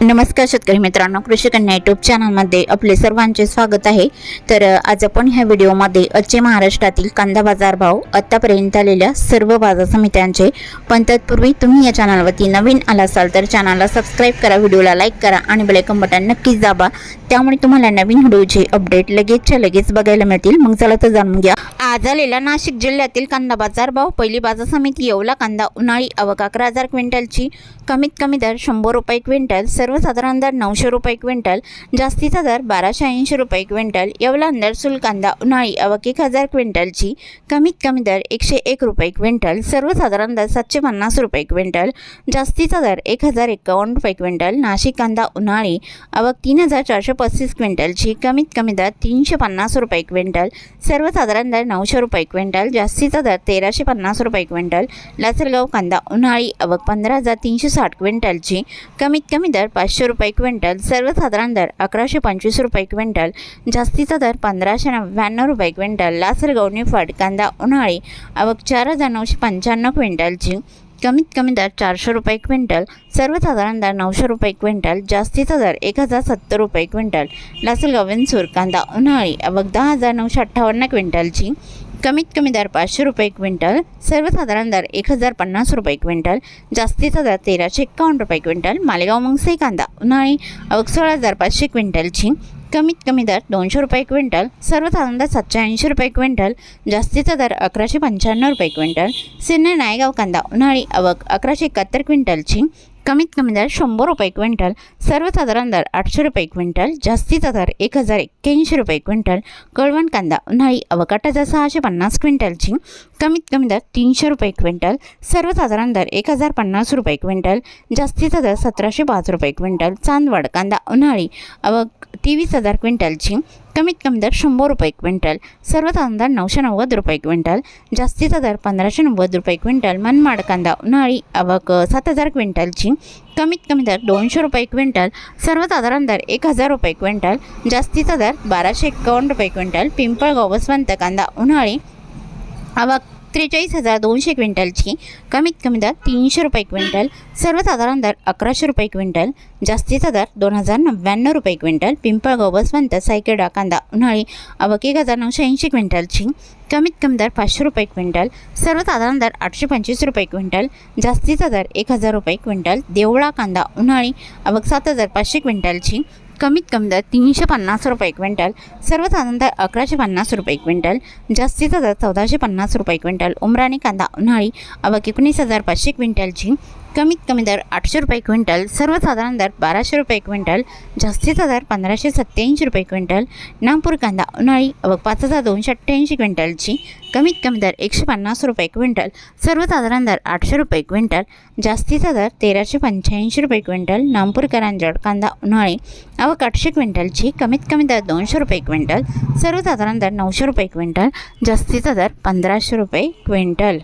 नमस्कार शेतकरी मित्रांनो, कृषी कन्या यूट्यूब चॅनलमध्ये आपले सर्वांचे स्वागत आहे। तर आज आपण ह्या व्हिडिओमध्ये आजचे महाराष्ट्रातील कांदा बाजार भाव, आतापर्यंत आलेल्या सर्व बाजार समित्यांचे, पण तत्पूर्वी तुम्ही या चॅनलवरती नवीन आला असाल तर चॅनलला सबस्क्राइब करा, व्हिडिओला लाईक करा आणि बेल आयकॉन बटन नक्कीच दाबा, त्यामुळे तुम्हाला नवीन व्हिडिओचे अपडेट लगेच बघायला मिळतील। मग चला तर जाणून घ्या आज आलेला नाशिक जिल्ह्यातील कांदा बाजार भाव। पहिली बाजार समिती येवला कांदा उन्हाळी आवक 11,000 क्विंटलची, कमीत कमी दर 100 रुपये क्विंटल, सर्वसाधारण दर 900 रुपये क्विंटल, जास्तीचा दर 1280 रुपये क्विंटल। येवला अंदरसूल कांदा उन्हाळी आवक 1000 क्विंटलची, कमीत कमी दर 101 रुपये क्विंटल, सर्वसाधारण दर 750 रुपये क्विंटल, जास्तीचा दर 1051 रुपये क्विंटल। नाशिक कांदा उन्हाळी आवक 3435 क्विंटलची, कमीत कमी दर 350 रुपये क्विंटल, सर्वसाधारण दर 900 रुपये क्विंटल, जास्तीचा दर 1350 रुपये क्विंटल। लासलगाव कांदा उन्हाळी आवक 15360 क्विंटलची, कमीत कमी दर 500 रुपये क्विंटल, सर्वसाधारण दर 1125 रुपये क्विंटल, जास्तीचा दर 1599 रुपये क्विंटल। लासलगाव निफाड कांदा उन्हाळी आवक 4995 क्विंटलची, कमीत कमी दर 400 रुपये क्विंटल, सर्वसाधारण दर 900 रुपये क्विंटल, जास्तीचा दर 1070 रुपये क्विंटल। लासलगाव विंचूर कांदा उन्हाळी आवक 10,958 क्विंटलची, कमीत कमी दर 500 रुपये क्विंटल, सर्वसाधारण दर 1050 रुपये क्विंटल, जास्तीचा दर 1351 रुपये क्विंटल। मालेगाव मुंगसे कांदा उन्हाळी आवक 16,500 क्विंटलची, कमीत कमी दर 200 रुपये क्विंटल, सर्वसाधारण दर 780 रुपये क्विंटल, जास्तीचा दर 1195 रुपये क्विंटल। सिन्नर नायगाव कांदा उन्हाळी आवक 1171 क्विंटलची, कमीत कमी दर 100 रुपये क्विंटल, सर्वसाधारण दर 800 रुपये क्विंटल, जास्तीचा दर 1081 रुपये क्विंटल। कळवण कांदा उन्हाळी आवक 8650 क्विंटलची, कमीत कमी दर 300 रुपये क्विंटल, सर्वसाधारण दर 1050 रुपये क्विंटल, जास्तीचा दर 1705 रुपये क्विंटल। चांदवड कांदा उन्हाळी आवक 23,000 क्विंटलची, कमीत कमी दर 100 रुपये क्विंटल, सर्वसाधारण दर 990 रुपये क्विंटल, जास्तीचा दर 1590 रुपये क्विंटल। मनमाड कांदा उन्हाळी आवक 7000 क्विंटलची, कमीत कमी दर 200 रुपये क्विंटल, सर्वसाधारण दर 1000 रुपये क्विंटल, जास्तीचा दर 1251 रुपये क्विंटल। पिंपळगाव वसवंत कांदा उन्हाळी आवक 43,200 क्विंटलची, कमीत कमी दर 300 रुपये क्विंटल, सर्वसाधारण दर 1100 रुपये क्विंटल, जास्तीचा दर 2099 रुपये क्विंटल। पिंपळगाव वसवंत सायकेडा कांदा उन्हाळी आवक 1980 क्विंटलची, कमीत कमी दर 500 रुपये क्विंटल, सर्वसाधारण दर 825 रुपये क्विंटल, जास्तीचा दर 1000 रुपये क्विंटल। देवळा कांदा उन्हाळी आवक 7500 क्विंटलची, कमीत कमी दर 350 रुपये क्विंटल, सर्वसाधारण दर 1150 रुपये क्विंटल, जास्तीचा दर 1450 रुपये क्विंटल। उमराणी कांदा उन्हाळी आवक 19500 क्विंटलची, कमीत कमी दर 800 रुपये क्विंटल, सर्वसाधारण दर 1200 रुपये क्विंटल, जास्तीचा दर 1587 रुपये क्विंटल। नागपूर कांदा उन्हाळी आवक 5288 क्विंटलची, कमीत कमी दर 150 रुपये क्विंटल, सर्वसाधारण दर 800 रुपये क्विंटल, जास्तीचा दर 1385 रुपये क्विंटल। नागपूर करंजड कांदा उन्हाळी आवक 800 क्विंटलची, कमीत कमी दर 200 रुपये क्विंटल, सर्वसाधारण दर 900 रुपये क्विंटल, जास्तीचा दर 1500 रुपये क्विंटल।